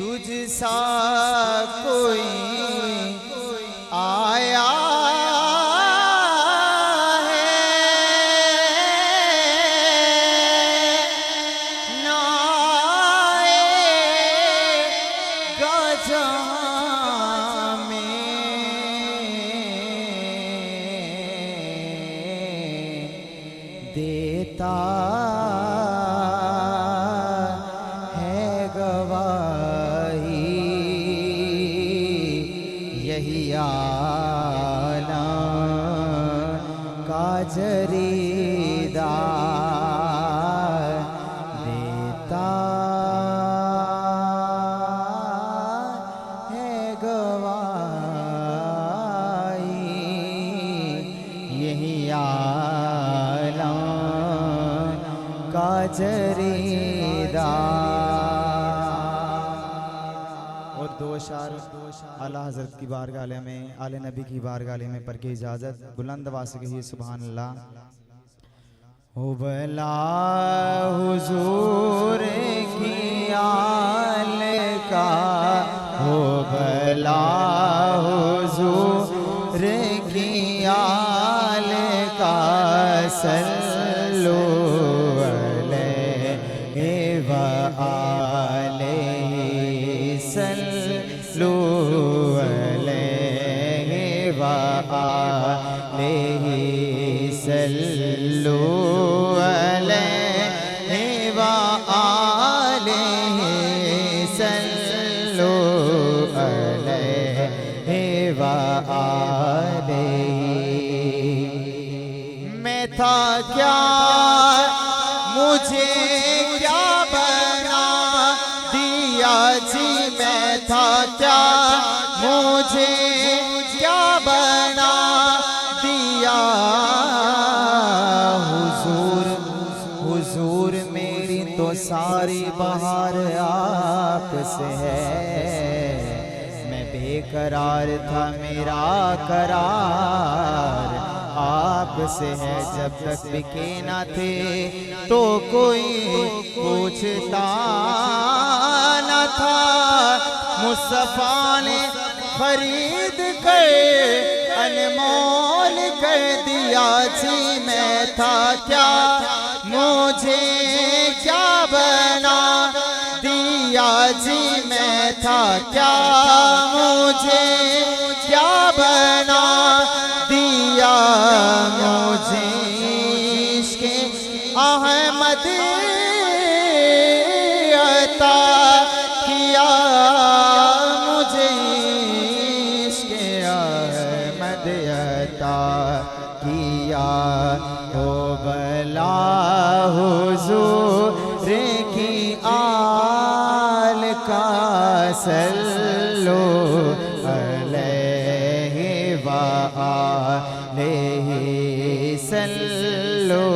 تجھ سا کوئی آیا دیتا ہے گواہی یہی عالم کا جریدار دیتا ہے گواہی یہی کا جریدار۔ اور دو اشعار اعلیٰ حضرت کی بارگاہ میں، آل نبی کی بارگاہ میں پر کے اجازت بلند آواز سے کہیے سبحان اللہ۔ ہو بلا حضور کی آل کا، ہو بلا حضور کی آل کا، صلو علیہ وآلہ، صلو علیہ وآلہ، صلو علیہ وآلہ، صلو علیہ وآلہ۔ میں تھا کیا مجھے کیا بنا دیا جی، میں تھا کیا مجھے کیا بنا دیا، حضور میری تو ساری بہار آپ سے ہے، میں بے قرار تھا میرا قرار آپ سے ہے، جب تک بکے نہ تھے تو کوئی پوچھتا نہ تھا، مصطفیٰ نے خرید کر انمول کر دیا جی، میں تھا کیا مجھے کیا بنا دیا جی، میں تھا کیا مجھے کیا بنا دیا، مجھے عشق احمد عطا کیا، مجھے عشق احمد عطا کیا، ہو بلا حضور کی آل کا، صلو علیہ وآلہ، صلو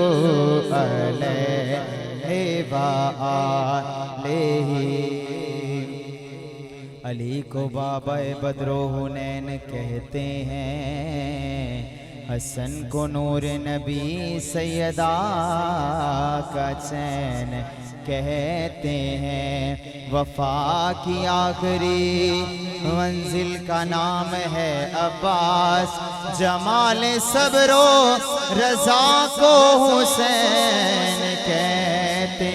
علیہ وآلہ۔ علی کو بابا بدر و حنین کہتے ہیں، حسن کو نور نبی سیدہ کا چین کہتے ہیں، وفا کی آخری منزل کا نام ہے عباس، جمال صبر و رضا کو حسین کہتے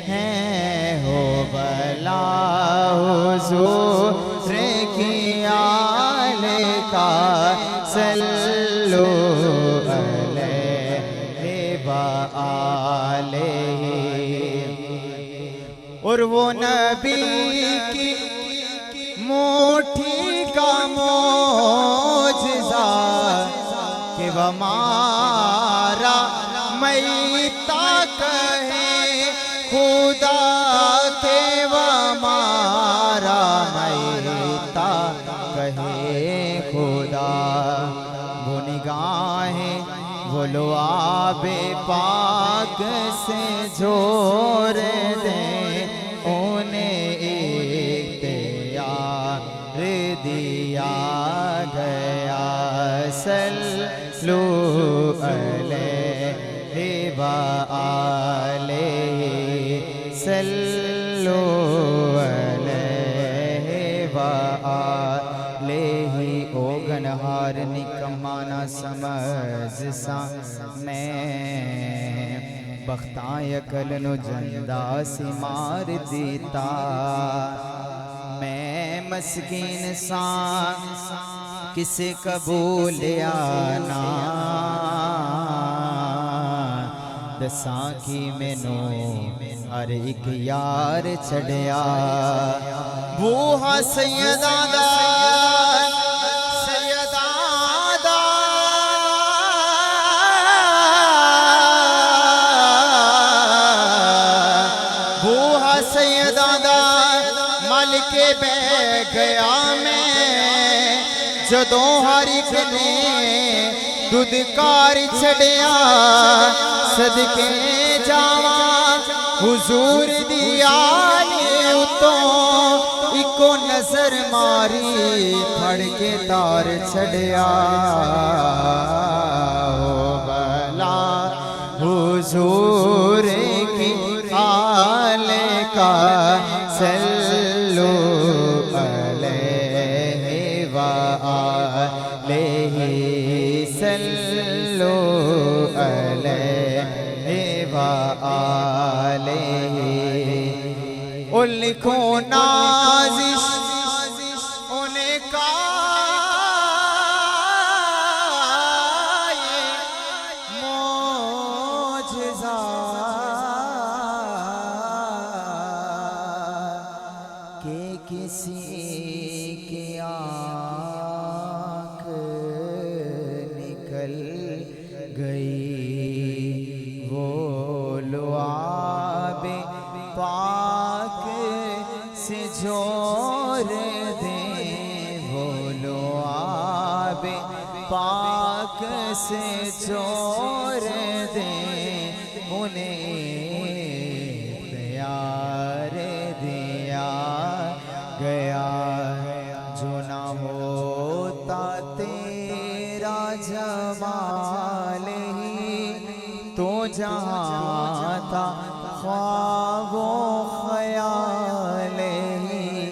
ہیں، ہو بلا حضور کی آل کا، صلو علیہ وآلہ۔ اور وہ نبی کی موٹھی کا معجزہ کہ ہمارا میتا کہے خدا کے، ہمارا میتا کہے خدا، وہ نگاہیں وہ لعاب پاک سے جوڑ دیں، انہیں اختیار دیا گیا، صلو علیہ وآلہ، صلو علیہ ہار نکما نہ سمجھ سا میں بختاں یکل نو جندہ سی مار دیتا میں مسکین سان کسے قبول آنا دساں کی مینو ہر ایک یار چھڑیا بوہا سیدہ دا بوہا سیدہ دا مالک بہ گیا میں جدوں ہر ایک نے دودکار چھڑیا صدقے جاواں حضور دی آلی اتوں ایکو نظر ماری پھڑ کے تار چھڑیا او بلا حضور کی آل کا سلو علیہ وآلہ سلو علیہ وآلہ لکھو نازش ان کا یہ معجزہ کہ کسی کی آنکھ نکل گئی وہ لعاب پاک سے جوڑ دیں وہ لعاب پاک سے جوڑ دیں انہیں پیار دیا گیا جو نہ ہوتا تیرا جمال ہی تو جہاں تھا خواب و خیال ہی